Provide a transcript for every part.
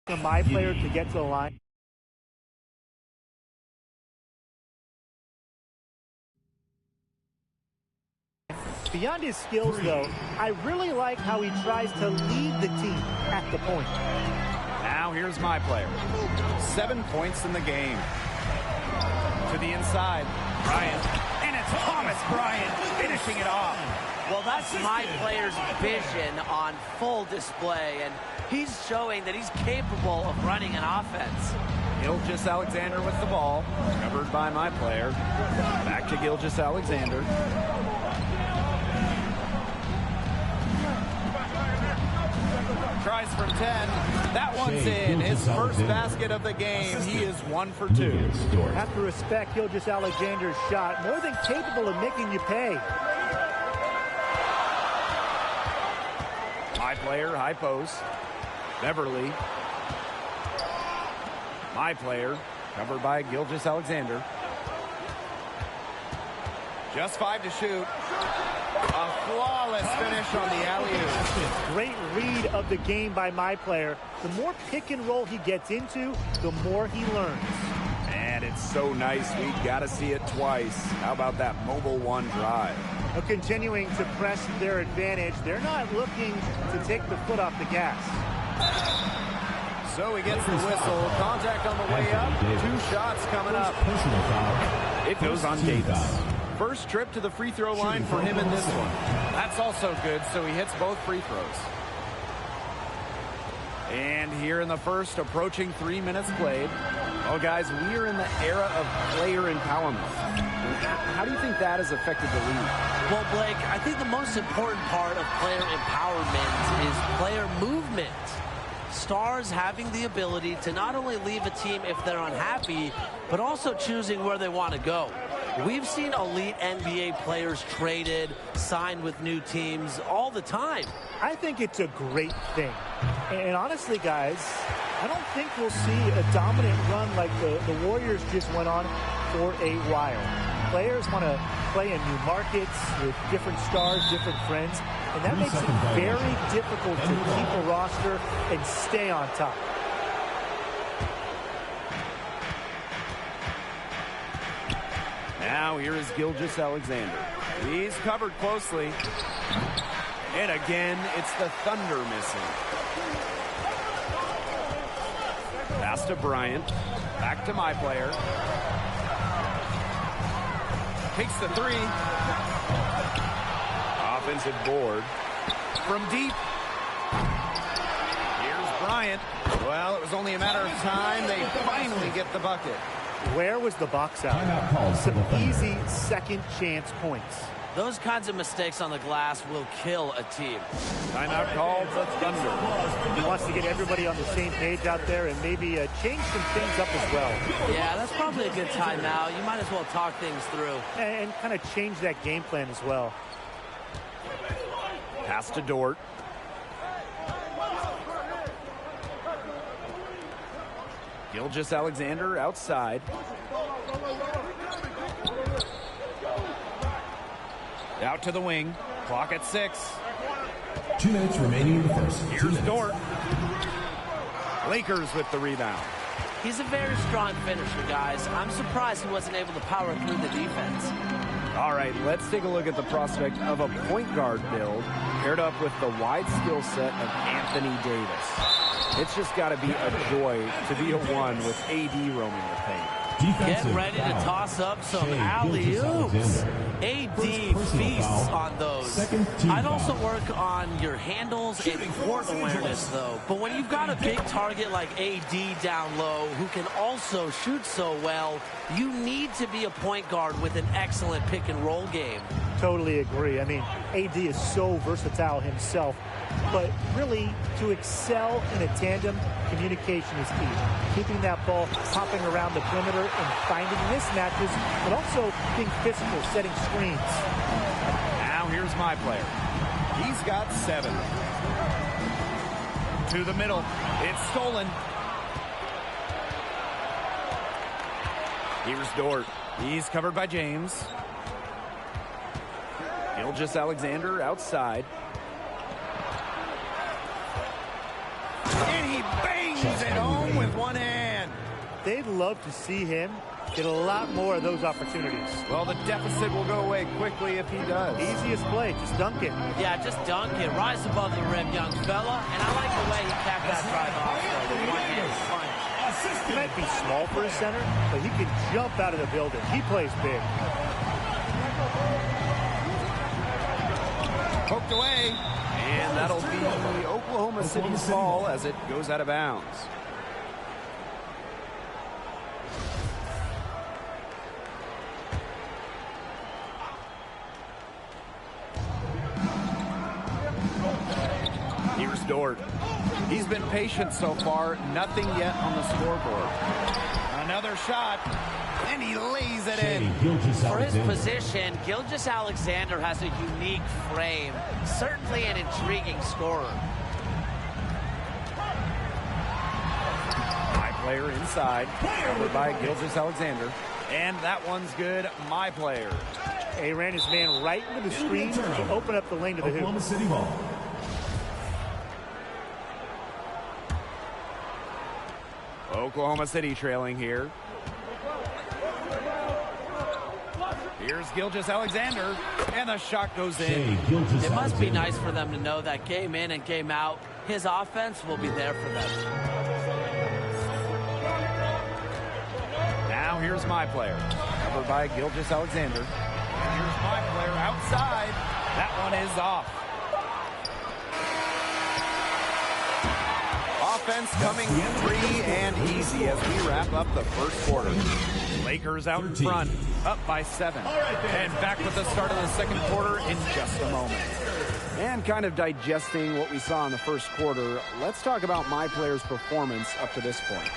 My player to get to the line. Beyond his skills, though, I really like how he tries to lead the team at the point. Now here's my player. 7 points in the game. To the inside, Bryant. And it's Thomas Bryant finishing it off. Well, that's my player's vision on full display, and he's showing that he's capable of running an offense. Gilgeous-Alexander with the ball, covered by my player. Back to Gilgeous-Alexander. Tries from 10. That one's in. His first basket of the game. He is 1 for 2. Have to respect Gilgeous-Alexander's shot. More than capable of making you pay. My player, high post. Beverly. My player, covered by Gilgeous-Alexander. Just 5 to shoot. A flawless finish on the alley-oop. Great read of the game by my player. The more pick and roll he gets into, the more he learns. And it's so nice. We got to see it twice. How about that mobile one drive? Continuing to press their advantage. They're not looking to take the foot off the gas. So he gets the whistle. Contact on the way up. 2 shots coming up. It goes on Davis. First trip to the free throw line for him in this one. That's also good, so he hits both free throws. And here in the first, approaching 3 minutes played. Well, guys, we are in the era of player empowerment. How do you think that has affected the league? Well, Blake, I think the most important part of player empowerment is player movement. Stars having the ability to not only leave a team if they're unhappy, but also choosing where they want to go. We've seen elite NBA players traded, signed with new teams all the time. I think it's a great thing. And honestly, guys, I don't think we'll see a dominant run like the Warriors just went on for a while. Players want to play in new markets with different stars, different friends, and that makes it very difficult to keep a roster and stay on top. Now here is Gilgeous-Alexander. He's covered closely. And again, it's the Thunder missing. Pass to Bryant. Back to my player. Takes the 3. Offensive board. From deep. Here's Bryant. Well, it was only a matter of time. They finally get the bucket. Where was the box out? Some easy second chance points. Those kinds of mistakes on the glass will kill a team. Timeout called the Thunder. He wants to get everybody on the same page out there and maybe change some things up as well. Yeah, that's probably a good timeout. You might as well talk things through. And kind of change that game plan as well. Pass to Dort. Gilgeous-Alexander outside. Out to the wing. Clock at 6. 2 minutes remaining in the first. Here's Dort. Lakers with the rebound. He's a very strong finisher, guys. I'm surprised he wasn't able to power through the defense. All right, let's take a look at the prospect of a point guard build paired up with the wide skill set of Anthony Davis. It's just got to be a joy to be a one with AD roaming the paint. Get ready to toss up some alley-oops. AD feasts on those. I'd also work on your handles and court awareness, though. But when you've got a big target like AD down low who can also shoot so well, you need to be a point guard with an excellent pick-and-roll game. Totally agree. I mean, AD is so versatile himself. But really, to excel in a tandem, communication is key. Keeping that ball popping around the perimeter and finding mismatches, but also being physical, setting screens. Now here's my player. He's got 7. To the middle. It's stolen. Here's Dort. He's covered by James. Gilgeous-Alexander outside. And he bangs Brings it home with one hand. They'd love to see him get a lot more of those opportunities. Well, the deficit will go away quickly if he does. Easiest play, just dunk it. Yeah, just dunk it. Rise above the rim, young fella. And I like the way he capped that drive off, though, with one-handed punch. He might be small for a center, but he can jump out of the building. He plays big. Poked away. And that'll be Oklahoma City's ball as it goes out of bounds. Here's Dort. He's been patient so far. Nothing yet on the scoreboard. Another shot, and he lays it in. For his position, Gilgeous-Alexander has a unique frame. Certainly an intriguing scorer. My player inside, covered by Gilgeous-Alexander. And that one's good. My player. He ran his man right into the screen to open up the lane to the hoop. Oklahoma City ball. Oklahoma City trailing here. Here's Gilgeous-Alexander, and the shot goes in. It must be nice for them to know that game in and game out, his offense will be there for them. Now here's my player, covered by Gilgeous-Alexander. And here's my player outside. That one is off. Offense coming free and easy as we wrap up the first quarter. Lakers out in front, up by 7. And back with the start of the second quarter in just a moment. And kind of digesting what we saw in the first quarter, let's talk about my player's performance up to this point.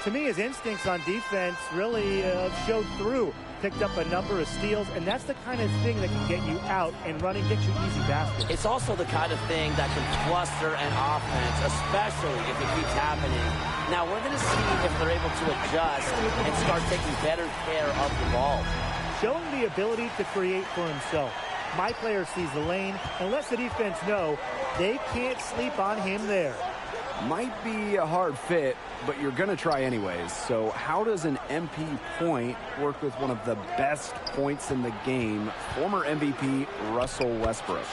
To me, his instincts on defense really showed through. Picked up a number of steals, and that's the kind of thing that can get you out and running, get you easy baskets. It's also the kind of thing that can fluster an offense, especially if it keeps happening. Now, we're going to see if they're able to adjust and start taking better care of the ball. Showing the ability to create for himself. My player sees the lane and lets the defense know they can't sleep on him there. Might be a hard fit, but you're going to try anyways. So how does an MP point work with one of the best points in the game, former MVP Russell Westbrook?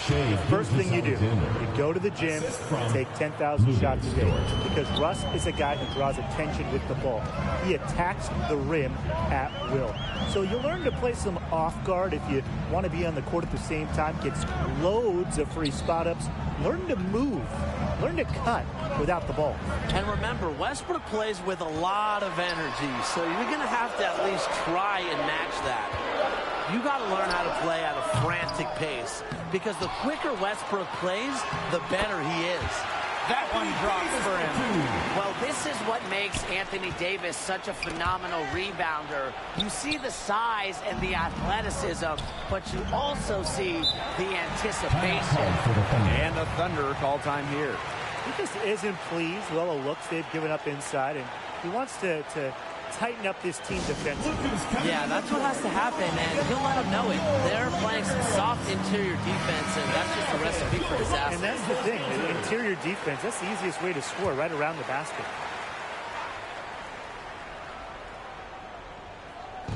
First thing you do, you go to the gym and take 10,000 shots a day. Because Russ is a guy who draws attention with the ball. He attacks the rim at will. So you learn to play some off guard if you want to be on the court at the same time. Gets loads of free spot ups. Learn to move. Learn to cut without the ball. And remember, Westbrook plays with a lot of energy, so you're going to have to at least try and match that. You got to learn how to play at a frantic pace, because the quicker Westbrook plays, the better he is. That one drops for him. Well, this is what makes Anthony Davis such a phenomenal rebounder. You see the size and the athleticism, but you also see the anticipation. And the Thunder call time here. He just isn't pleased with all the looks they've given up inside, and he wants to tighten up this team defensively. Yeah, that's what has to happen, and he'll let them know it. They're playing some soft interior defense, and that's just a recipe for disaster. And that's the thing, the interior defense, that's the easiest way to score, right around the basket.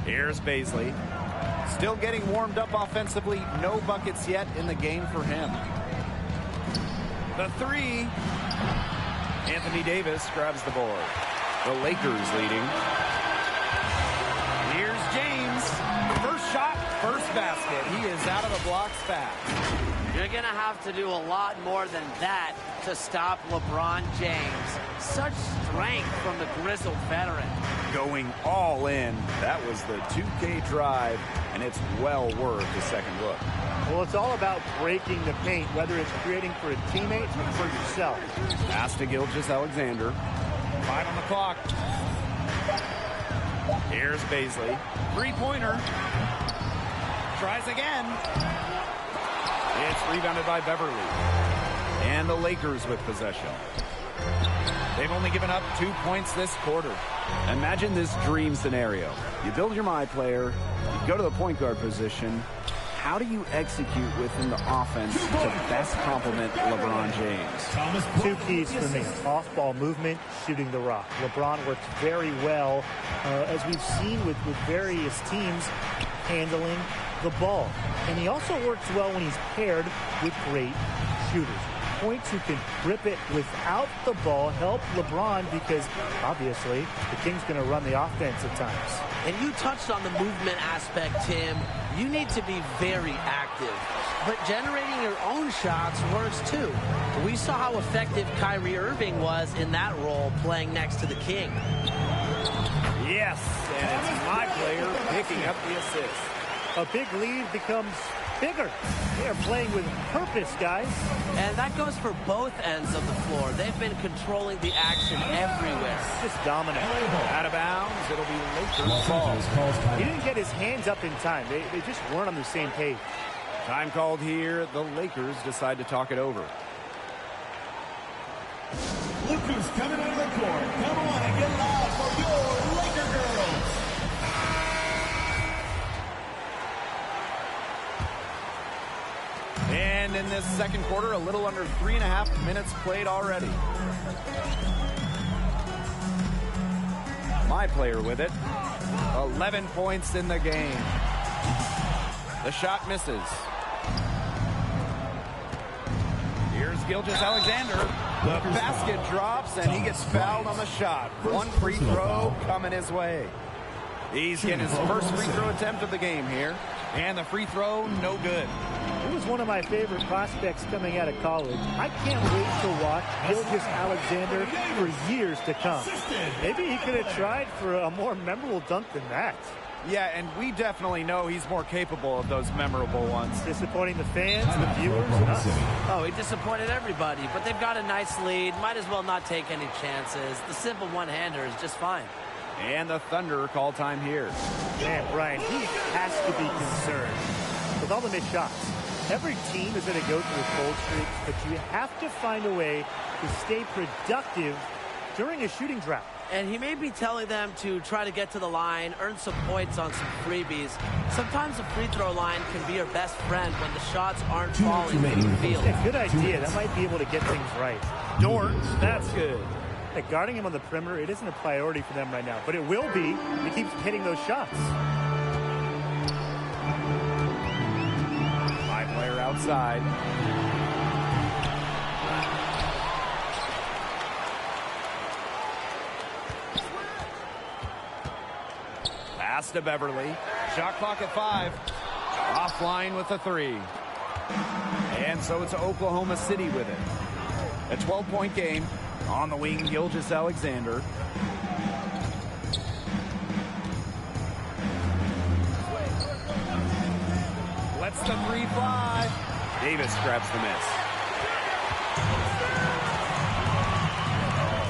Here's Baisley. Still getting warmed up offensively. No buckets yet in the game for him. The three. Anthony Davis grabs the board. The Lakers leading. Here's James. First shot, first basket. He is out of the blocks fast. You're going to have to do a lot more than that to stop LeBron James. Such strength from the grizzled veteran. Going all in. That was the 2K drive, and it's well worth a second look. Well, it's all about breaking the paint, whether it's creating for a teammate or for yourself. Pass to Gilgeous-Alexander. 5 on the clock. Here's Baisley. Three-pointer. Tries again. It's rebounded by Beverly. And the Lakers with possession. They've only given up 2 points this quarter. Imagine this dream scenario. You build your my player, you go to the point guard position. how do you execute within the offense to best complement LeBron James? Two keys for me: off-ball movement, shooting the rock. LeBron works very well, as we've seen with various teams, handling the ball. And he also works well when he's paired with great shooters. Points who can grip it without the ball help LeBron because, obviously, the King's going to run the offense at times. And you touched on the movement aspect, Tim. You need to be very active. But generating your own shots works too. We saw how effective Kyrie Irving was in that role playing next to the King. Yes, and it's my player picking up the assist. A big lead becomes bigger. They are playing with purpose, guys. And that goes for both ends of the floor. They've been controlling the action everywhere. Just dominant. Out of bounds, it'll be Lakers ball. He didn't get his hands up in time. They just weren't on the same page. Time called here. The Lakers decide to talk it over. Look who's coming out of the court. Come on and get loud for your Laker girls. And in this second quarter, a little under 3.5 minutes played already. My player with it. 11 points in the game. The shot misses. Here's Gilgeous-Alexander. The basket drops, and he gets fouled on the shot. One free throw coming his way. He's getting his first free throw attempt of the game here. And the free throw, no good. He was one of my favorite prospects coming out of college. I can't wait to watch Gilgeous-Alexander for years to come. Maybe he could have tried for a more memorable dunk than that. Yeah, and we definitely know he's more capable of those memorable ones. Disappointing the fans, the viewers, and us. Oh, he disappointed everybody, but they've got a nice lead. Might as well not take any chances. The simple one-hander is just fine. And the Thunder call time here. Man, Brian, he has to be concerned with all the missed shots. Every team is going to go through a cold streak, but you have to find a way to stay productive during a shooting drought. And he may be telling them to try to get to the line, earn some points on some freebies. Sometimes the free throw line can be your best friend when the shots aren't falling in the field. Yeah, good idea. That might be able to get things right. Dort, that's good. Like guarding him on the perimeter, it isn't a priority for them right now, but it will be if he keeps hitting those shots. My player outside. Pass to Beverly. Shot clock at 5. Offline with the 3. And so it's Oklahoma City with it. A 12-point game. On the wing, Gilgeous-Alexander. Lets the 3 fly. Davis grabs the miss.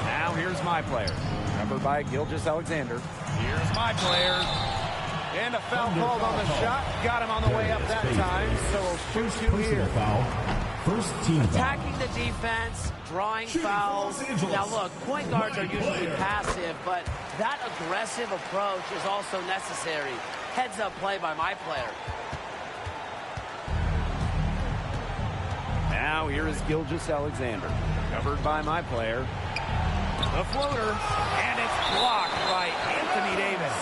Now here's my player. Covered by Gilgeous-Alexander. Here's my player. And a foul called on the shot. Got him on the way up that time. So we'll shoot 2 here. First team Attacking the defense, drawing fouls. Now look, point guards are usually passive, but that aggressive approach is also necessary. Heads up play by my player. Now here is Gilgeous-Alexander. Covered by my player. The floater. And it's blocked by Anthony Davis.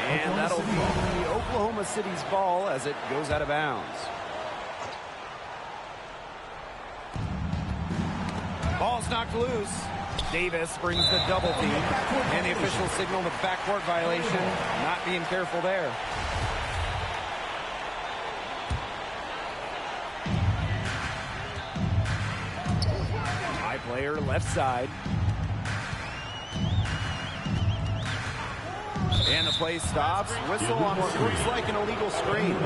And that'll be Oklahoma City's ball as it goes out of bounds. Ball's knocked loose. Davis brings the double team. And the official signal the backcourt violation. Not being careful there. My player left side. And the play stops. Whistle on what looks like an illegal screen.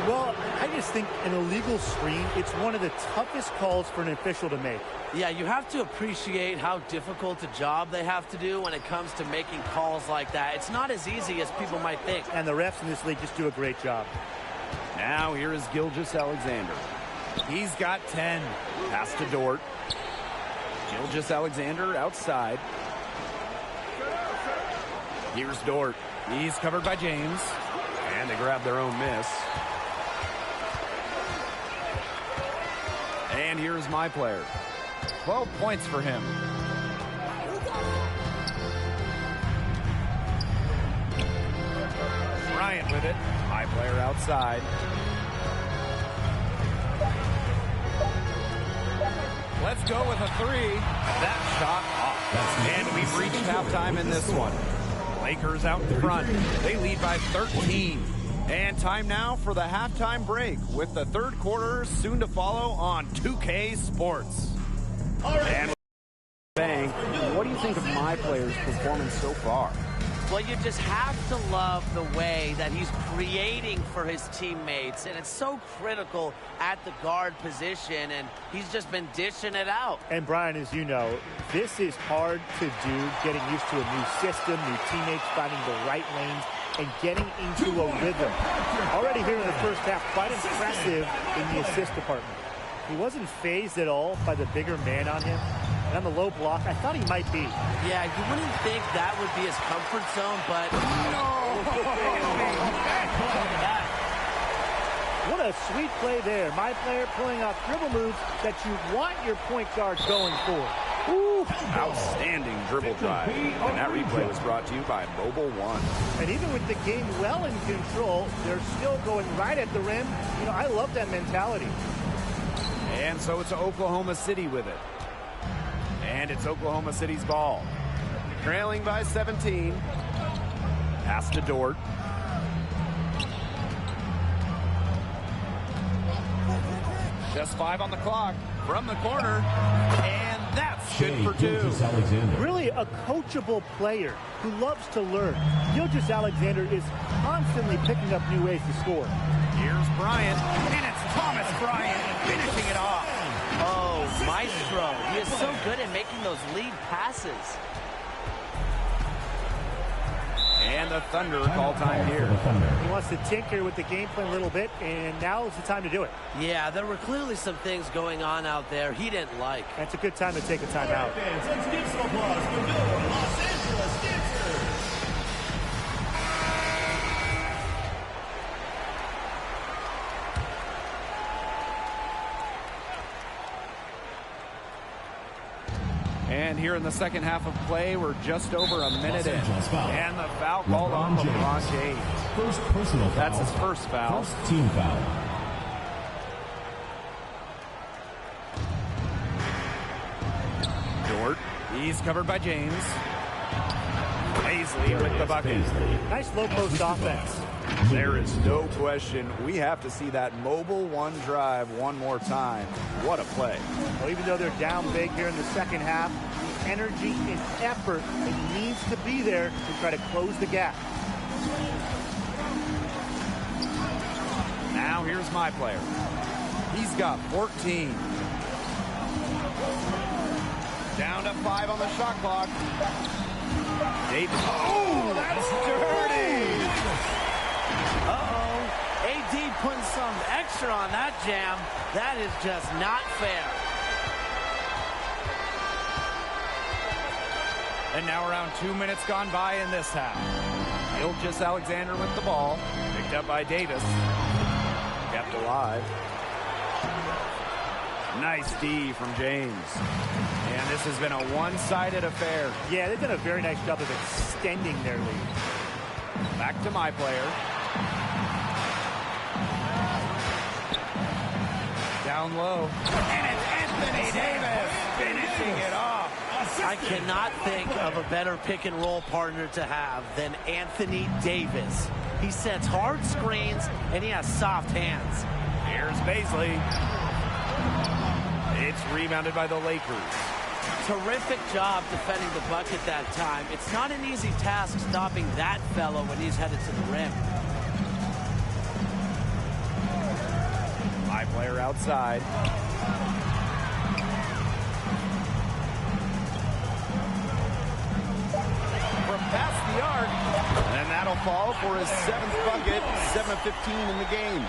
Well, I just think an illegal screen, it's one of the toughest calls for an official to make. Yeah, you have to appreciate how difficult a job they have to do when it comes to making calls like that. It's not as easy as people might think. And the refs in this league just do a great job. Now here is Gilgeous-Alexander. He's got 10. Pass to Dort. Gilgeous-Alexander outside. Here's Dort. He's covered by James. And they grab their own miss. And here's my player. 12 points for him. Bryant with it. My player outside. Let's go with a three. That shot off. And we've reached halftime in this one. Lakers out in front. They lead by 13. And time now for the halftime break with the third quarter soon to follow on 2K Sports. And bang, what do you think of my player's performance so far? Well, you just have to love the way that he's creating for his teammates, and it's so critical at the guard position, and he's just been dishing it out. And Brian, as you know, this is hard to do, getting used to a new system, new teammates, finding the right lanes, and getting into a rhythm. Already here in the first half, quite impressive in the assist department. He wasn't fazed at all by the bigger man on him. And on the low block, I thought he might be. Yeah, you wouldn't think that would be his comfort zone, but no! What a sweet play there. My player pulling off dribble moves that you want your point guard going for. Ooh, outstanding dribble drive. And that replay was brought to you by Mobile One. And even with the game well in control, they're still going right at the rim. You know, I love that mentality. And so it's Oklahoma City with it. And it's Oklahoma City's ball. Trailing by 17. Pass to Dort. Just 5 on the clock. From the corner. And that's good for 2. Really a coachable player who loves to learn. Gilgeous-Alexander is constantly picking up new ways to score. Here's Bryant. And it's Thomas Bryant finishing it off. Oh, maestro. He is so good at making those lead passes. And the Thunder call time here. He wants to tinker with the game plan a little bit, and now is the time to do it. Yeah, there were clearly some things going on out there he didn't like. That's a good time to take a timeout. Let's give some applause for your Los Angeles Dancers. And here in the second half of play, we're just over a minute in. And the foul called on LeBron James. First personal foul. That's his first foul. First team foul. Dort. He's covered by James. Paisley with the bucket. Nice low post offense. There is no question. We have to see that Mobile One drive one more time. What a play. Well, even though they're down big here in the second half, the energy and effort that needs to be there to try to close the gap. Now here's my player. He's got 14. Down to 5 on the shot clock. Davis. Oh, that's dirty. Uh-oh. AD putting some extra on that jam. That is just not fair. And now around 2 minutes gone by in this half. Gilgeous-Alexander with the ball. Picked up by Davis. Kept alive. Nice D from James. And this has been a one-sided affair. Yeah, they've done a very nice job of extending their lead. Back to my player. Down low. And it's Anthony Davis finishing it off. I cannot think of a better pick-and-roll partner to have than Anthony Davis. He sets hard screens, and he has soft hands. Here's Paisley. It's rebounded by the Lakers. Terrific job defending the bucket that time. It's not an easy task stopping that fellow when he's headed to the rim. My player outside. From past the arc. And that'll fall for his 7th bucket. 7 of 15 in the game.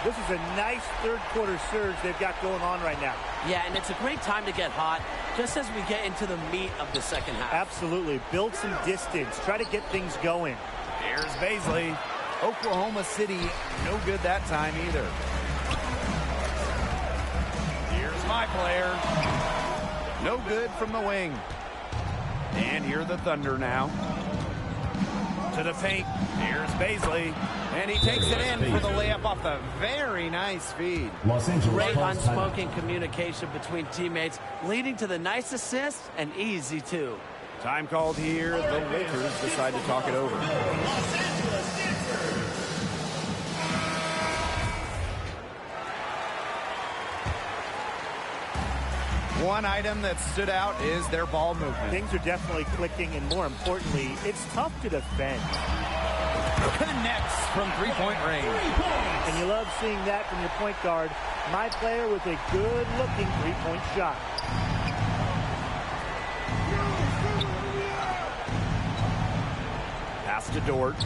This is a nice third quarter surge they've got going on right now. Yeah, and it's a great time to get hot, just as we get into the meat of the second half. Absolutely. Build some distance. Try to get things going. Here's Paisley. Oklahoma City, no good that time either. Here's my my player. No good from the wing. And here the Thunder now. To the paint. Here's Baisley. And he takes it in for the layup off the very nice feed. Great unspoken communication between teammates, leading to the nice assist and easy two. Time called here. The Lakers decide to talk it over. One item that stood out is their ball movement. Things are definitely clicking, and more importantly, it's tough to defend. Connects from three-point range. And you love seeing that from your point guard. My player with a good-looking three-point shot. Pass to Dort.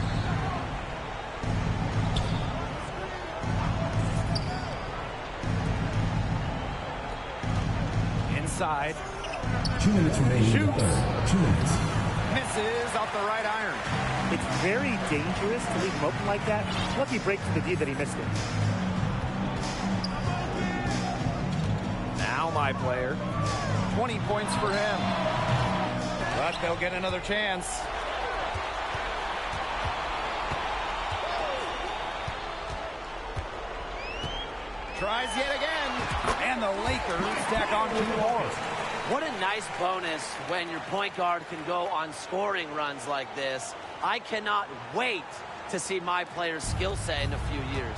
Inside. 2 minutes remaining. Shoots. 2 minutes. Misses off the right iron. It's very dangerous to leave him open like that. Lucky break to the D that he missed it. Now my player. 20 points for him. But they'll get another chance. Tries yet again. And the Lakers stack on 2 more. What a nice bonus when your point guard can go on scoring runs like this. I cannot wait to see my player's skill set in a few years.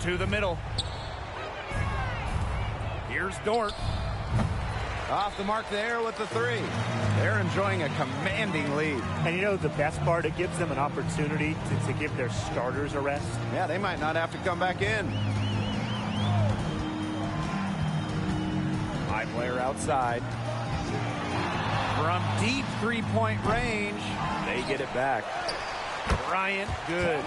To the middle. Here's Dort. Off the mark there with the 3. They're enjoying a commanding lead. And you know the best part? It gives them an opportunity to give their starters a rest. Yeah, they might not have to come back in. My player outside. From deep three-point range, they get it back. Bryant, good.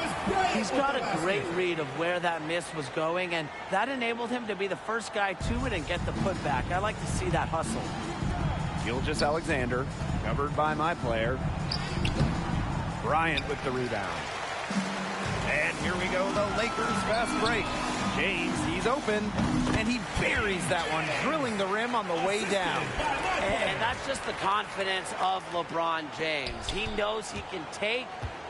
He's got a great read of where that miss was going, and that enabled him to be the first guy to it and get the putback. I like to see that hustle. Gilgeous-Alexander, covered by my player. Bryant with the rebound. And here we go, the Lakers fast break. James, he's open, and he buries that one, drilling the rim on the way down. And that's just the confidence of LeBron James. He knows he can take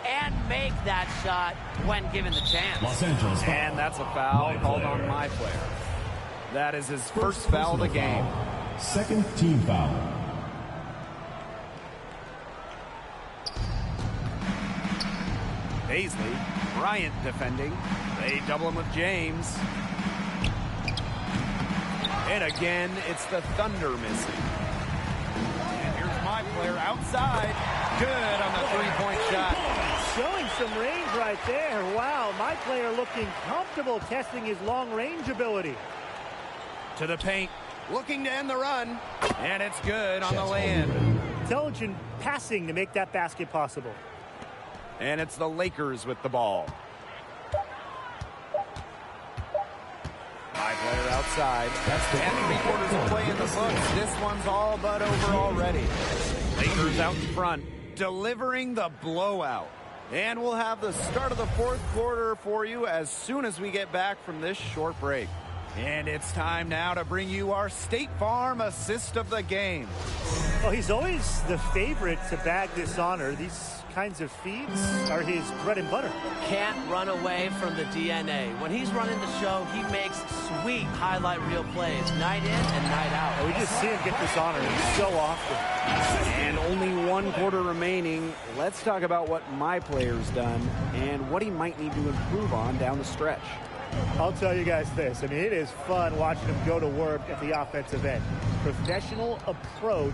and make that shot when given the chance. Los Angeles. And that's a foul called on my player. That is his first foul of the game. Second team foul. Baisley, Bryant defending. They double him with James. And again, it's the Thunder missing. And here's my player outside. Good on the three-point shot. Showing some range right there. Wow, my player looking comfortable testing his long-range ability. To the paint, looking to end the run. And it's good on the lay-in. Intelligent passing to make that basket possible. And it's the Lakers with the ball. My player outside. And 3/4 of play in the books. This one's all but over already. Lakers out in front, delivering the blowout. And we'll have the start of the fourth quarter for you as soon as we get back from this short break. And it's time now to bring you our State Farm assist of the game. Well, he's always the favorite to bag this honor. These kinds of feeds are his bread and butter. Can't run away from the DNA. When he's running the show, he makes sweet highlight reel plays night in and night out. And we just see him get this honor so often. And only 1 quarter remaining. Let's talk about what my player's done and what he might need to improve on down the stretch. I'll tell you guys this. I mean, it is fun watching him go to work at the offensive end. Professional approach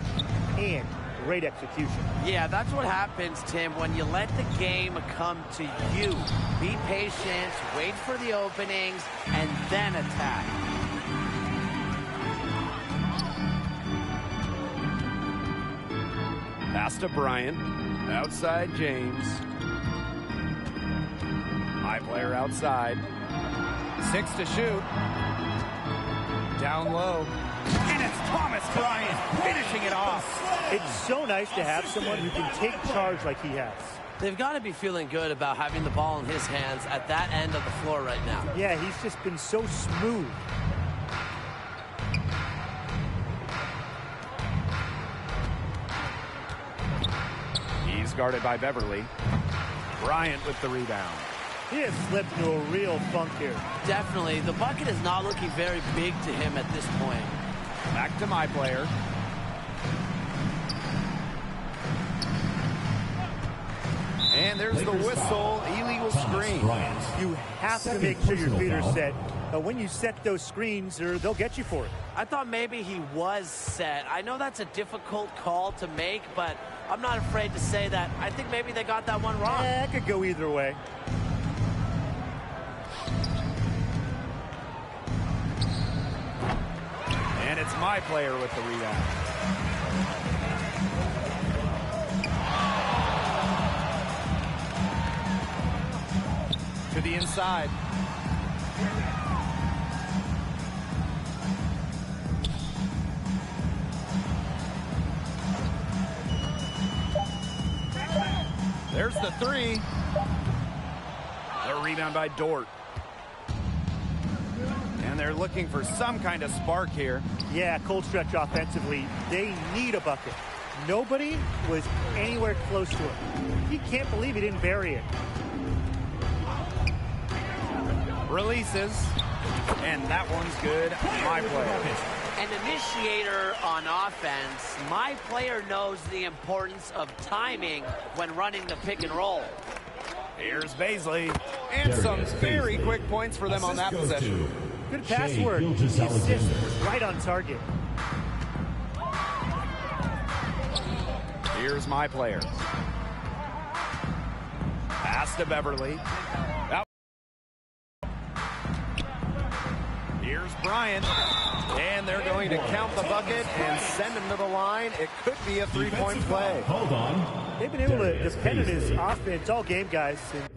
and great execution. Yeah, that's what happens, Tim, when you let the game come to you. Be patient, wait for the openings, and then attack. Pass to Bryant. Outside James. My player outside. 6 to shoot. Down low. And it's Thomas Bryant finishing it off. It's so nice to have someone who can take charge like he has. They've got to be feeling good about having the ball in his hands at that end of the floor right now. Yeah, he's just been so smooth. He's guarded by Beverly. Bryant with the rebound. He has slipped into a real funk here. Definitely. The bucket is not looking very big to him at this point. Back to my player. And there's the whistle. Illegal screen. You have to make sure your feet are set. When you set those screens, they'll get you for it. I thought maybe he was set. I know that's a difficult call to make, but I'm not afraid to say that. I think maybe they got that one wrong. It could go either way. And it's my player with the rebound. To the inside. There's the three. The rebound by Dort. And they're looking for some kind of spark here. Yeah, cold stretch offensively. They need a bucket. Nobody was anywhere close to it. You can't believe he didn't bury it. Releases. And that one's good. My player. An initiator on offense. My player knows the importance of timing when running the pick and roll. Here's Baisley. And some very quick points for them on that possession. Good password. The assist was right on target. Here's my player. Pass to Beverly. Out. Here's Bryant. And they're going to count the bucket and send him to the line. It could be a three-point play. Hold on. They've been able to depend on his offense all game, guys. And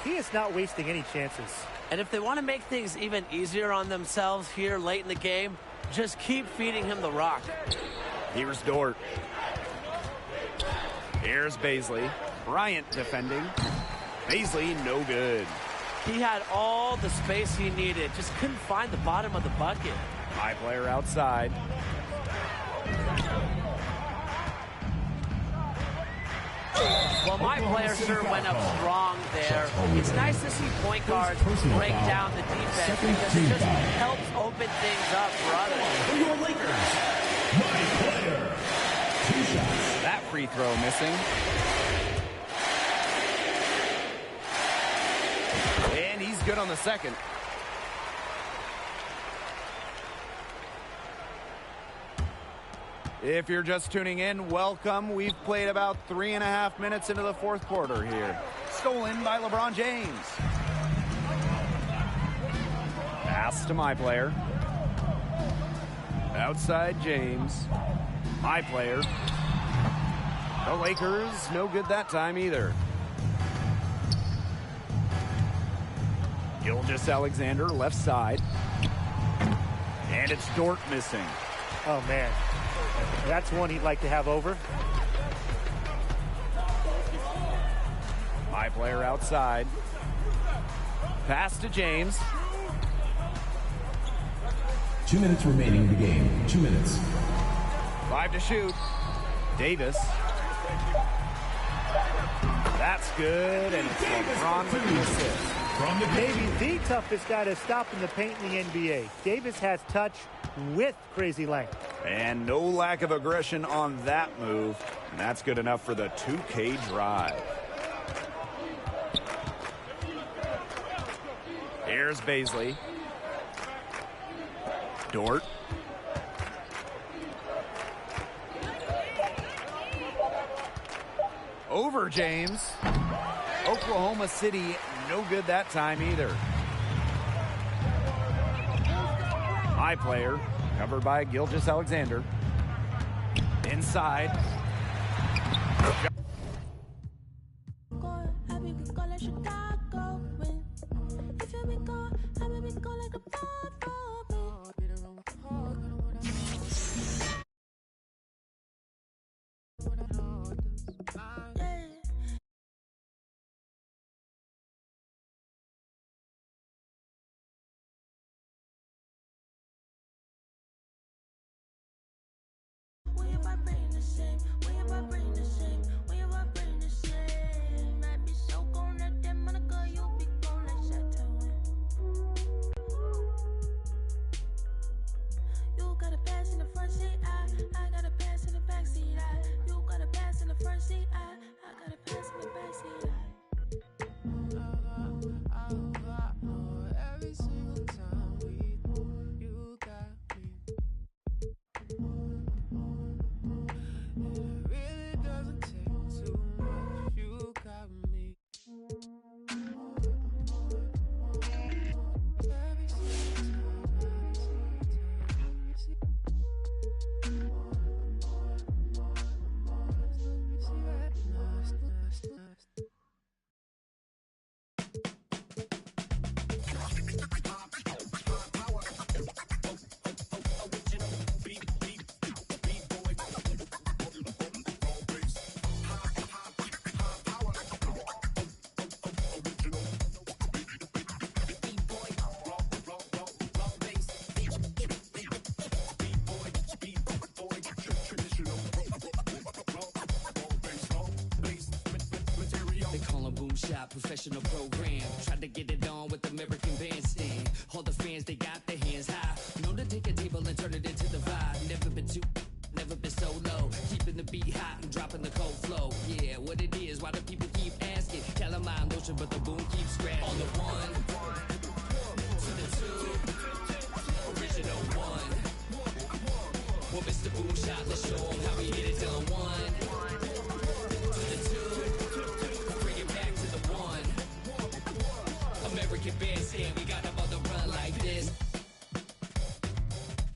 he is not wasting any chances. And if they want to make things even easier on themselves here late in the game, just keep feeding him the rock. Here's Dort. Here's Baisley. Bryant defending. Baisley, no good. He had all the space he needed, just couldn't find the bottom of the bucket. My player outside. Well, my player sure went up strong there. It's nice to see point guards break down the defense because it just helps open things up for others. For your Lakers, my player. 2 shots. That free throw missing. And he's good on the second. If you're just tuning in, welcome. We've played about 3.5 minutes into the fourth quarter here. Stolen by LeBron James. Pass to my player. Outside James. My player. The Lakers, no good that time either. Gilgeous-Alexander, left side. And it's Dort missing. Oh, man. That's one he'd like to have over. My player outside. Pass to James. 2 minutes remaining in the game. 2 minutes. 5 to shoot. Davis. That's good, and it's LeBron with the assist. Maybe the toughest guy to stop in the paint in the NBA. Davis has touch with crazy length. And no lack of aggression on that move. And that's good enough for the 2K drive. Here's Baisley. Dort. Over James. Oklahoma City, no good that time either. My player, covered by Gilgeous-Alexander. Inside. same. We vibrating the same. We vibrating the same. I be so gone at that Monica, you be gone like Chateau. You got a pass in the front seat, I got a pass in the back seat. You got a pass in the front seat, I got a pass in the back seat. Every single time we move, you got me. It really doesn't take too much. You got me. Every single professional program. Tried to get it on with American Bandstand. All the fans, they got their hands high. Known to take a table and turn it into the vibe. Never been too, never been so low. Keeping the beat hot and dropping the cold flow. Yeah, what it is, why do people keep asking? Calamine lotion, but the boom keeps scratching. On the one, to the two, original one. Well, Mr. Boom Shot, let's show 'em how we get it done. One, to the two. American Bandstand, we got them on the run like this.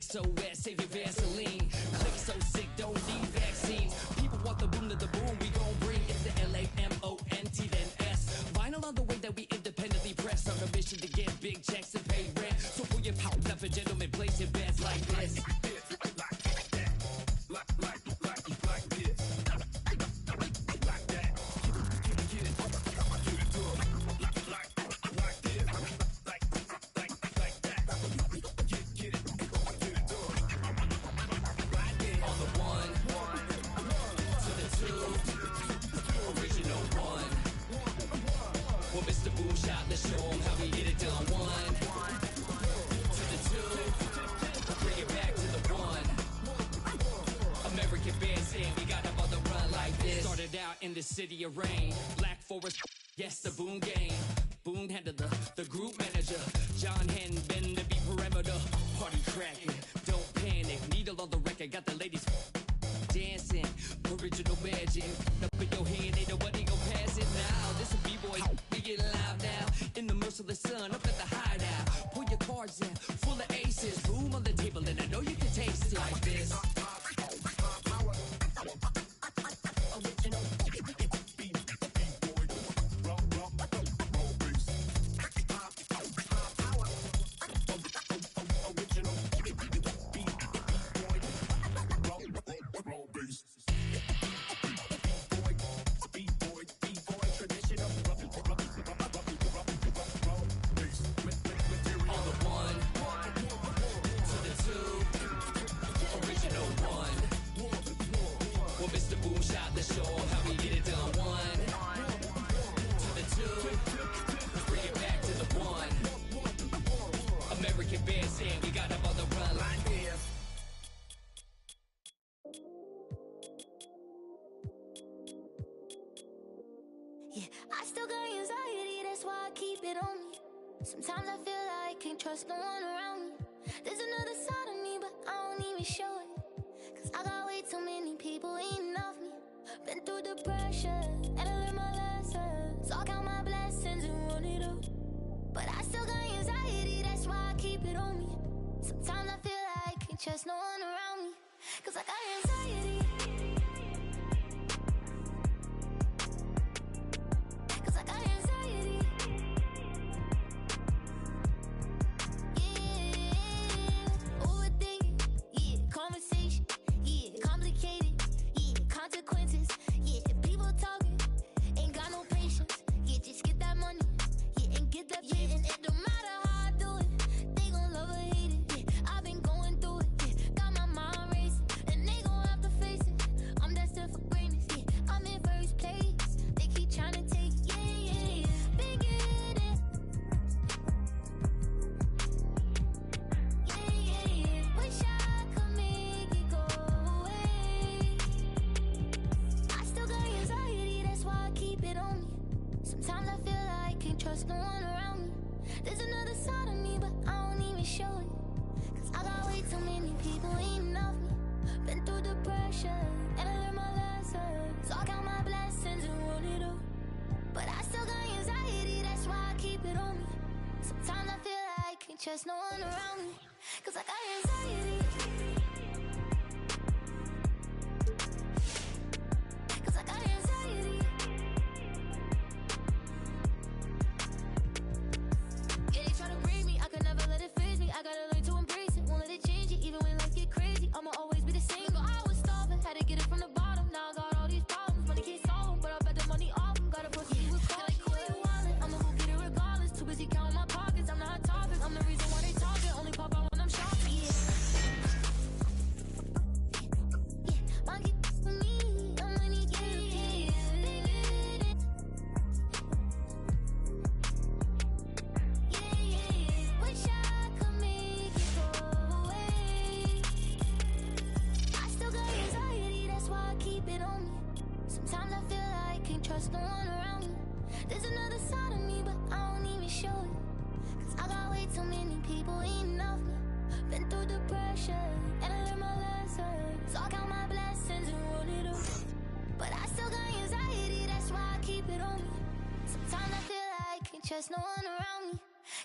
So wet, save your Vaseline. Click so sick, don't need vaccines. People want the boom to the boom, we gon' bring it to LAMONT then S. Vinyl on the way that we independently press. On a mission to get big checks and pay rent. So pull your power up and gentlemen, place your bets like this. In the city of rain, Black Forest, yes, the Boom Gang. Boom handle the group manager. John Henn, bend the beat perimeter. Party cracking, don't panic. Needle on the record, got the ladies dancing. Original magic, up in your hand, ain't nobody gon' pass it now. This a B-boy, we get live now. In the merciless sun, up at the hideout. Pull your cards in, full of aces. Boom on the table, and I know you can taste it like this. I still got anxiety, that's why I keep it on me. Sometimes I feel like I can't trust no one around me. There's another side of me, but I don't even show it. Cause I got way too many people eating off me. Been through the pressure, and I learned my lessons. So I count my blessings and run it up. But I still got anxiety, that's why I keep it on me. Sometimes I feel like I can't trust no one around me. Cause I got anxiety. And they around me. There's another side of me, but I don't even show it. Cause I got way too many people eating off me. Been through the pressure, and I learned my lesson. So I count my blessings and run it up. But I still got anxiety, that's why I keep it on me. Sometimes I feel like I can't trust no one around me. Cause I got anxiety. Cause I got anxiety. Yeah, they try to break me, I could never let it phase me. I gotta learn to embrace it, won't let it change it. Even when life get crazy, I'ma always be the same. But I was starving, had to get it from the bottom. Now I got all these problems, money can't solve them. But I bet the money off them, gotta proceed with caution. Like quit your wallet, I'ma go get it regardless. Too busy counting my pockets, I'm not a topic. I'm the reason why they talking, only pop out when I'm shopping. Yeah. Monkey for me, I'm money getting. Yeah. Wish I could make it go away. I still got anxiety, that's why I keep it on me. Sometimes I feel like I can't trust no one around me. There's another side of me, but I don't even show it. Cause I got way too many people eating off me. Been through the pressure, and I learned my lesson. So I count my blessings and run it up. But I still got anxiety, that's why I keep it on me. Sometimes I feel like I can't trust no one around me.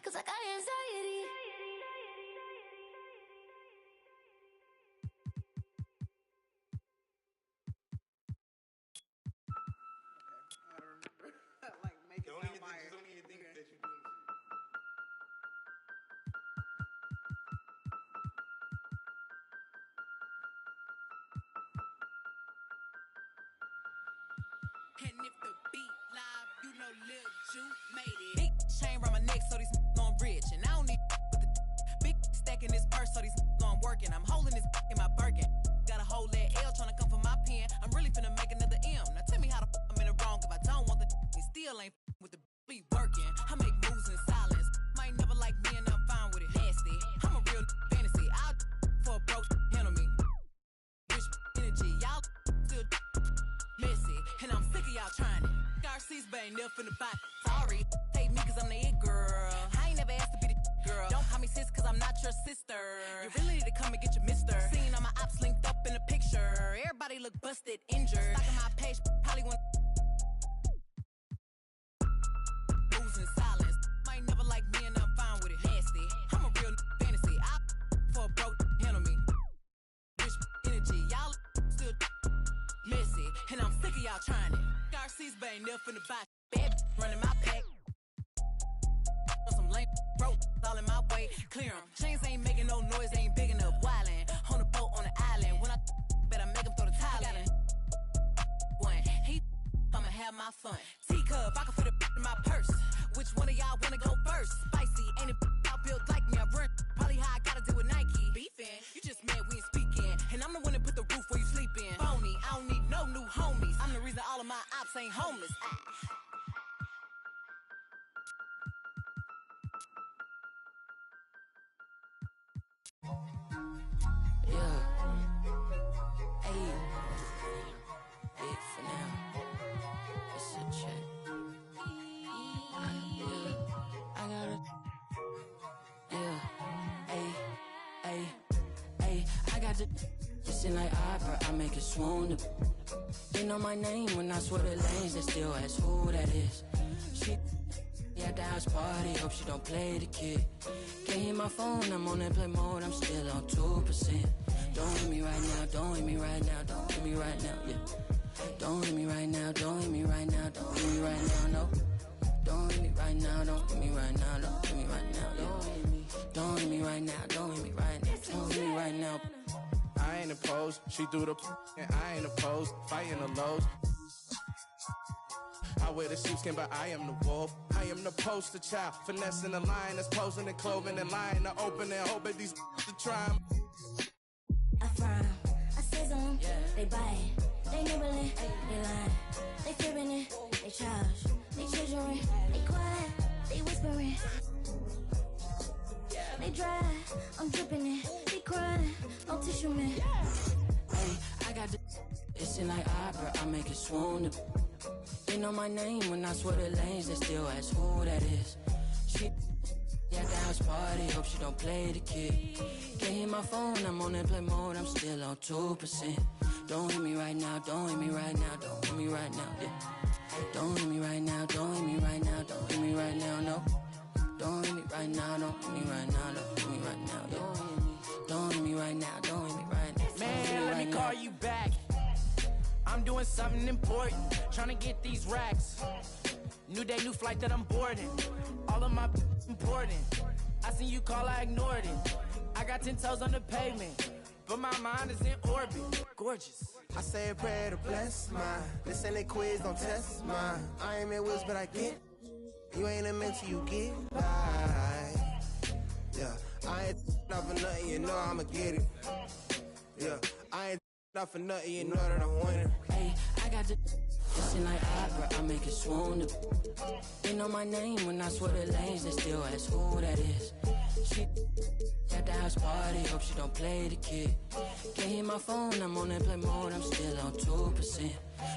Cause I got anxiety. And if the beat live, you know Lil Ju made it. Big chain around my neck, so these know I'm rich. And I don't need with the big stack in this purse, so these know I'm working. I'm holding this in my Birkin. Got a whole that L trying to come for my pen. I'm really finna make another M. Now tell me how the I'm in the wrong if I don't want the he still ain't with the be working. I make moves in silence. Might never like me and I'm fine with it. Nasty. I'm a real fantasy. I'll for a broke handle me. Rich energy. Y'all still messy, and I'm sick of y'all trying it. Garcia's but ain't never finna buy. Sorry, take me cause I'm the it girl. I ain't never asked to be the girl. Don't call me sis cause I'm not your sister. You really need to come and get your mister. Seen all my ops linked up in the picture. Everybody look busted, injured. Stalking my page, probably want moves in silence. Might never like me and I'm fine with it. Nasty, I'm a real fantasy. I for a broke handle me. Rich energy, y'all still messy, and I'm sick of y'all trying it. Garcia's but ain't never finna buy. Bad running my pack. Some lame broke all in my way. Clear 'em. Chains ain't making no noise, ain't big enough. Wildin' on the boat on the island. When I better make 'em throw the tile in. One, I'ma have my fun. Teacup, I can fit a in my purse. Which one of y'all wanna go first? Spicy, ain't it out built like me? I run probably how I gotta deal with Nike. Beefin', you just mad we ain't speaking. And I'm the one that put the roof where you sleep in. Phony, I don't need no new homies. I'm the reason all of my ops ain't homeless. Yeah. Hey. Big for now. It's a check. Yeah. I gotta. Yeah. Hey. I got to. Listen like opera, I make it swoon. They know my name when I swear the lanes, they still ask who that is. She at the house party, hope she don't play the kid. Can't hear my phone, I'm on airplane mode, I'm still on 2%. Don't hit me right now, don't hit me right now, don't hit me right now, yeah. Don't hit me right now, don't hit me right now, don't hit me right now, no. Don't hit me right now, don't hit me right now, don't hit me right now, yeah. Don't hit me right now, don't hit me right now, don't hit me right now. I ain't opposed, she do the and I ain't opposed, fighting the lows. I wear the sheepskin, but I am the wolf. I am the poster child, finessing the line that's posing and clothing and lying to open and hoping these to try 'em. I frown, I sizzle 'em, they bite, they nibbling, they lying, they fibbing it, they charge, they children, they quiet, they whispering, they dry, I'm dripping it, they crying, no tissue man. Hey, I got the listen like opera, I make it swoon. They know my name when I swear the lanes, they still ask who that is. party, hope she don't play the kid. Can't hit my phone, I'm on airplane mode, I'm still on 2%. Don't hit me right now, don't hit me right now, don't hit me right now, yeah. Don't hit me right now, don't hit me right now, don't hit me right now, no. Don't hit me right now, don't hit me right now, don't hit me right now, yeah. Don't hit me right now, don't hit me right now. Man, let me call you back. I'm doing something important, trying to get these racks. New day, new flight that I'm boarding. All of my important. I seen you call, I ignored it. I got 10 toes on the pavement, but my mind is in orbit. Gorgeous. I say a prayer to bless mine. This ain't a quiz, don't test mine. I ain't in wheels, but I get. You ain't a mentor, you get by. Yeah, I ain't not for nothing, you know I'ma get it. Yeah, I ain't not for nothing, you know that I'm winning. Hey, I got the listen like opera, I make it swoon. They know my name when I swear the lanes, they still ask who that is. She at the house party, hope she don't play the kid. Can't hit my phone, I'm on airplane mode, I'm still on 2%.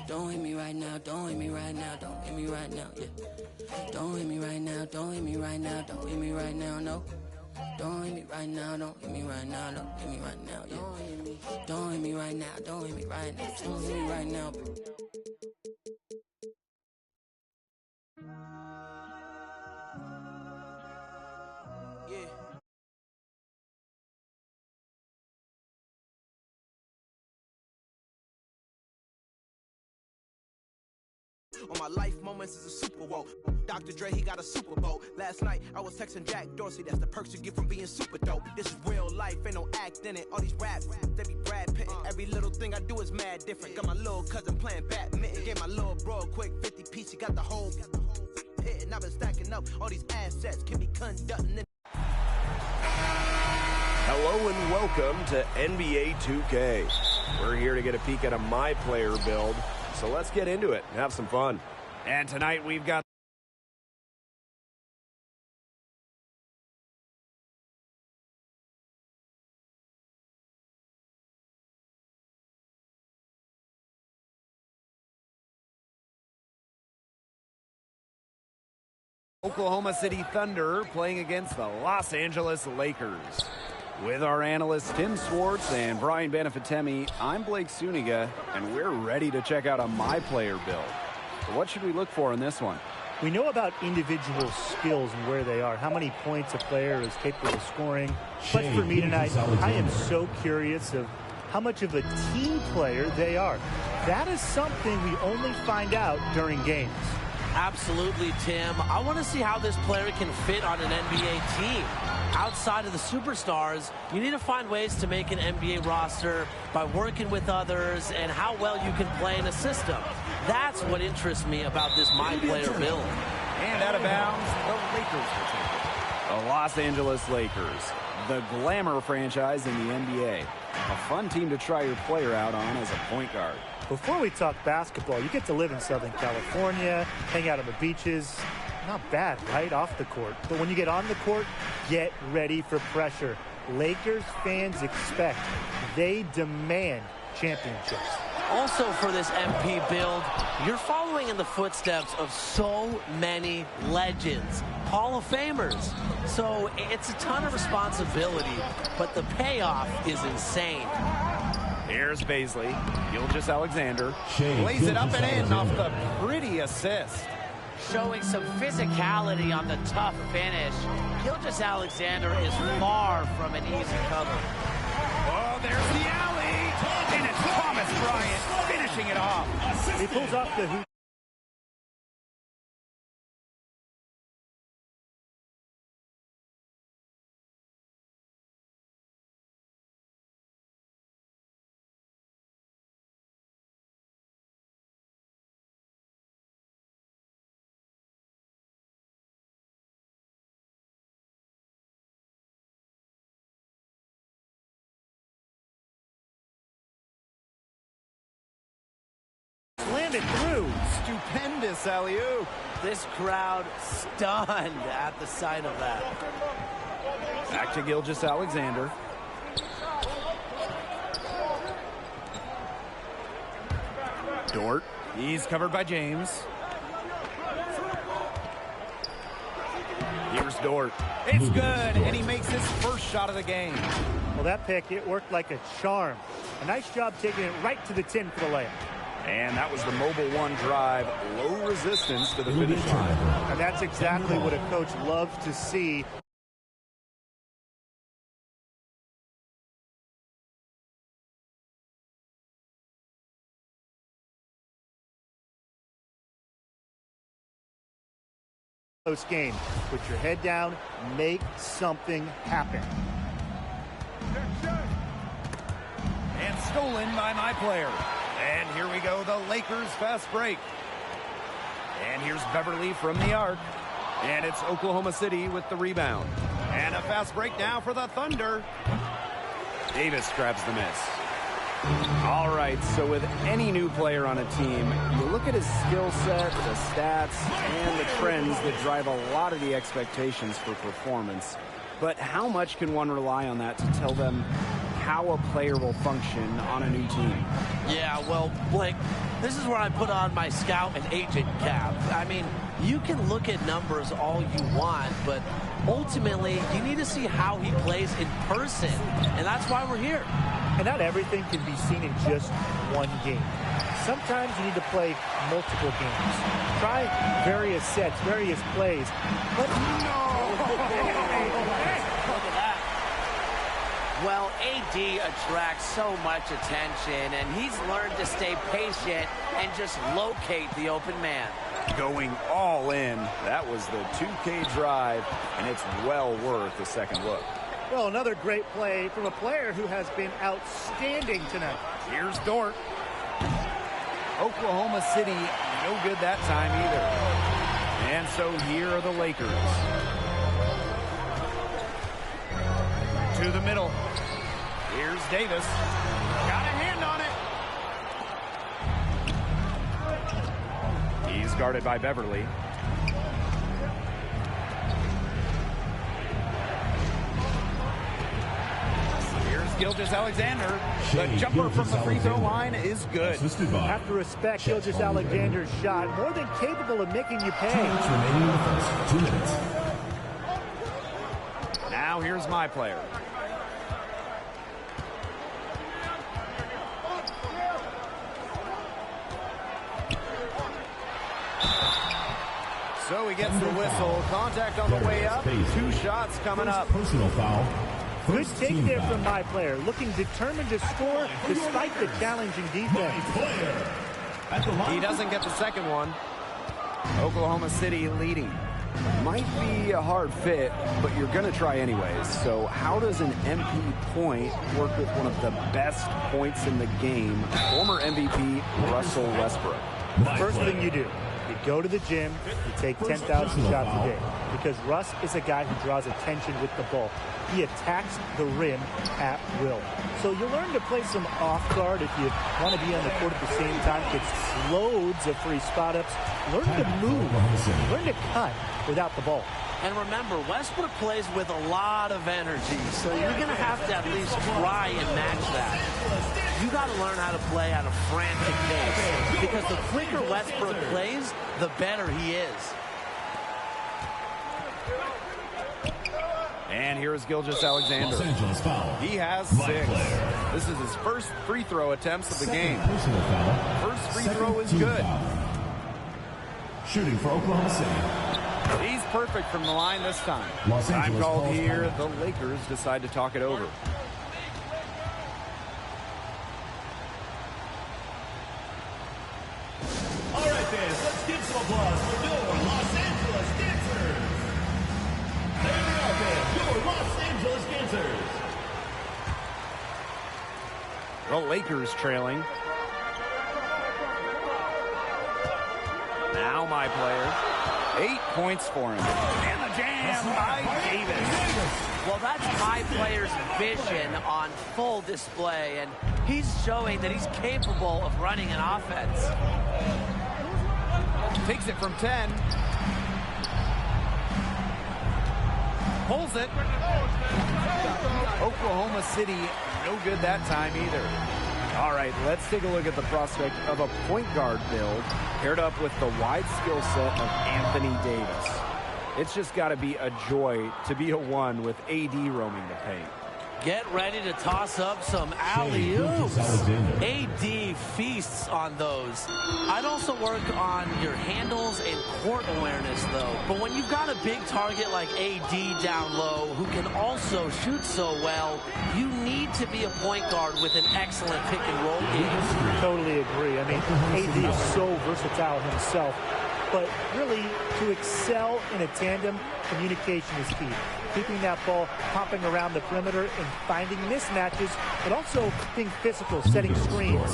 Don't hit me right now, don't hit me right now, don't hit me right now, yeah. Don't hit me right now, don't hit me right now, don't hit me right now, no. Don't hit me right now, don't hit me right now, don't hit me right now, yeah. Don't hit me right now, don't hit me right now, don't hit me right now. Yeah. On my life moments is a Super Bowl. Dr. Dre, he got a Super Bowl. Last night, I was texting Jack Dorsey. That's the perks you get from being super dope. This is real life, ain't no act in it. All these raps, they be Brad Pitt. Every little thing I do is mad different. Got my little cousin playing badminton. Gave my little bro a quick 50 piece. He got the whole hit. And I've been stacking up all these assets. Can be conducting it. Hello and welcome to NBA 2K. We're here to get a peek at a My Player build, so let's get into it and have some fun. And tonight we've got Oklahoma City Thunder playing against the Los Angeles Lakers. With our analysts Tim Swartz and Brian Benefitemi, I'm Blake Suniga, and we're ready to check out a My Player build. So what should we look for in this one? We know about individual skills and where they are, how many points a player is capable of scoring. But for me tonight, I am so curious of how much of a team player they are. That is something we only find out during games. Absolutely, Tim. I want to see how this player can fit on an NBA team. Outside of the superstars, you need to find ways to make an NBA roster by working with others and how well you can play in a system. That's what interests me about this My Player build. And out of bounds, the Lakers will take it. The Los Angeles Lakers, the glamour franchise in the NBA. A fun team to try your player out on as a point guard. Before we talk basketball, you get to live in Southern California, hang out on the beaches. Not bad, right? Off the court. But when you get on the court, get ready for pressure. Lakers fans expect, they demand championships. Also for this MP build, you're following in the footsteps of so many legends, Hall of Famers. So it's a ton of responsibility, but the payoff is insane. Here's Baisley. Gilgeous-Alexander lays it up and in off the pretty assist. Showing some physicality on the tough finish. Gilgeous-Alexander is far from an easy cover. Oh, there's the alley. And it's Thomas Bryant finishing it off. He pulls off the hoop. Slam it through. Stupendous alley-oop. This crowd stunned at the sight of that. Back to Gilgeous-Alexander. Dort. He's covered by James. Here's Here's Dort. It's good, and he makes his first shot of the game. Well, that pick, it worked like a charm. A nice job taking it right to the tin for the layup. And that was the Mobile One drive. Low resistance to the finish line. And that's exactly what a coach loves to see. Close game. Put your head down, make something happen. And stolen by my player. And here we go, the Lakers fast break. And here's Beverly from the arc. And it's Oklahoma City with the rebound. And a fast break now for the Thunder. Davis grabs the miss. All right, so with any new player on a team, you look at his skill set, the stats, and the trends that drive a lot of the expectations for performance. But how much can one rely on that to tell them how a player will function on a new team? Yeah, well, Blake, this is where I put on my scout and agent cap. I mean, you can look at numbers all you want, but ultimately, you need to see how he plays in person, and that's why we're here. And not everything can be seen in just one game. Sometimes you need to play multiple games. Try various sets, various plays. But Well, AD attracts so much attention, and he's learned to stay patient and just locate the open man. Going all in. That was the 2K drive, and it's well worth a second look. well, another great play from a player who has been outstanding tonight. Here's Dort. Oklahoma City, no good that time either. And so here are the Lakers. To the middle. Here's Davis. Got a hand on it. He's guarded by Beverly. Here's Gilgeous-Alexander. The jumper from the free throw line is good. Have to respect Gilgeous-Alexander's shot. More than capable of making you pay. Remaining in the first 2 minutes. Now here's my player. So he gets the whistle. Contact on the way up. 2 shots coming up. Personal foul. Good take there from my player, looking determined to score despite the challenging defense. He doesn't get the second one. Oklahoma City leading. Might be a hard fit, but you're going to try anyways. So how does an MP point work with one of the best points in the game, former MVP Russell Westbrook? The first thing you do, you go to the gym, you take 10,000 shots a day. Because Russ is a guy who draws attention with the ball. He attacks the rim at will. So you learn to play some off guard if you want to be on the court at the same time. It's loads of free spot ups. Learn to move. Learn to cut without the ball. And remember, Westbrook plays with a lot of energy, so you're going to have to at least try and match that. You got to learn how to play at a frantic pace, because the quicker Westbrook plays, the better he is. And here's Gilgeous-Alexander. He has 6. This is his first free throw attempts of the game. First free throw is good. Shooting for Oklahoma City. He's perfect from the line this time. Time called here. The Lakers decide to talk it over. All right, fans, let's give some applause for your Los Angeles Dancers. There they are, fans, your Los Angeles Dancers. The Lakers trailing. Now my player. 8 points for him. And the jam by Davis. Well, that's my player's vision on full display, and he's showing that he's capable of running an offense. Takes it from 10. Pulls it. Oklahoma City, no good that time either. All right, let's take a look at the prospect of a point guard build paired up with the wide skill set of Anthony Davis. It's just got to be a joy to be a one with AD roaming the paint. Get ready to toss up some alley-oops. AD feasts on those. I'd also work on your handles and court awareness, though. But when you've got a big target like AD down low who can also shoot so well, you need to be a point guard with an excellent pick-and-roll game. Totally agree. I mean, AD is so versatile himself. But really, to excel in a tandem, communication is key. Keeping that ball popping around the perimeter and finding mismatches, but also being physical, setting screens.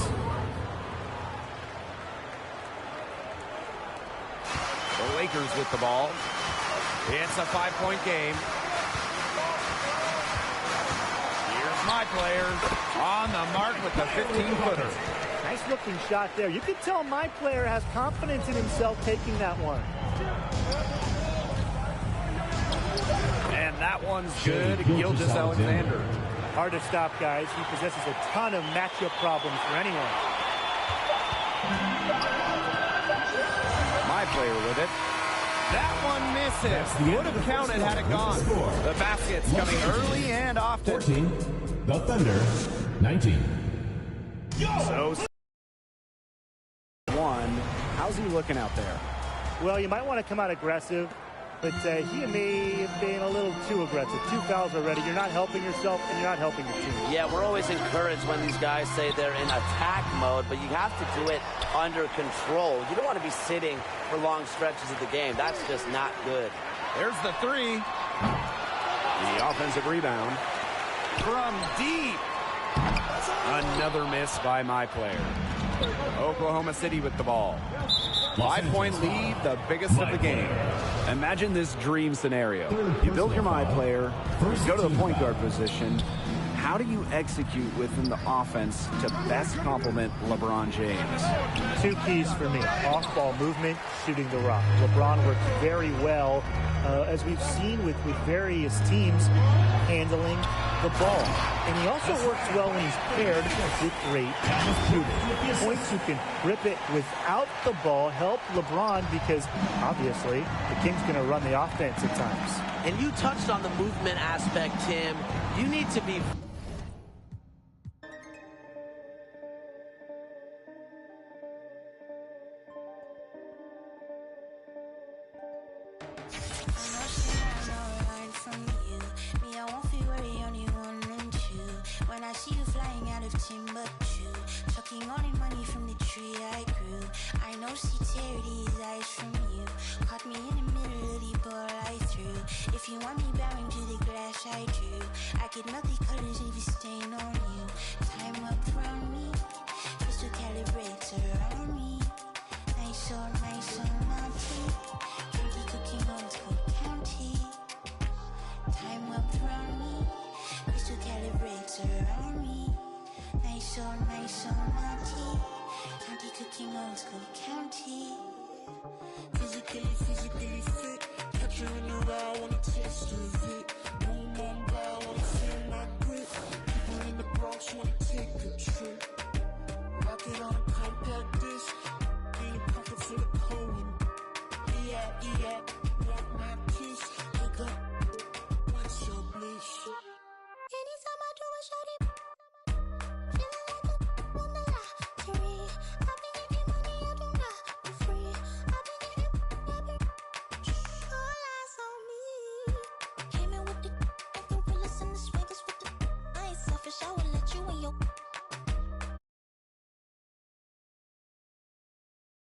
The Lakers with the ball. It's a 5-point game. Here's my player on the mark with the 15-footer. Nice looking shot there. You can tell my player has confidence in himself taking that one. And that one's good. Gilgeous-Alexander. Hard to stop, guys. He possesses a ton of matchup problems for anyone. My player with it. That one misses. Would have counted had it gone. The basket's coming early and often. 14, the Thunder, 19. So, one. How's he looking out there? Well, you might want to come out aggressive, but he may have been a little too aggressive. 2 fouls already. You're not helping yourself, and you're not helping your team. Yeah, we're always encouraged when these guys say they're in attack mode, but you have to do it under control. You don't want to be sitting for long stretches of the game. That's just not good. There's the three. The offensive rebound from deep. Another miss by my player. Oklahoma City with the ball. 5-point lead, the biggest of the game. Imagine this dream scenario. You build your my player, you go to the point guard position. How do you execute within the offense to best complement LeBron James? 2 keys for me. Off-ball movement, shooting the rock. LeBron works very well, as we've seen with various teams, handling the ball. And he also works well when he's paired with great shooting. Points who can rip it without the ball help LeBron because, obviously, the Kings going to run the offense at times. And you touched on the movement aspect, Tim. You need to be... When I see you flying out of Timbuktu, chucking all the money from the tree I grew. I know sincerity is eyes from you. Caught me in the middle of the ball I threw. If you want me bowing to the glass I drew, I could melt the colors if you stain on you. Time up around me, crystal calibrates around me. Nice on my teeth. Candy cooking on Cook County. Time up around me, crystal calibrates around me. Nice on my teeth. County cooking on Cook County. Physically fit. Catch you in the raw, wanna taste of it. Boom on brow, wanna feel my grip. People in the Bronx wanna take a trip. Rock it on a compact disc. In a pocket full of coin. Yeah, want my kiss. Wake up, what's your bliss? Anytime I do a shawty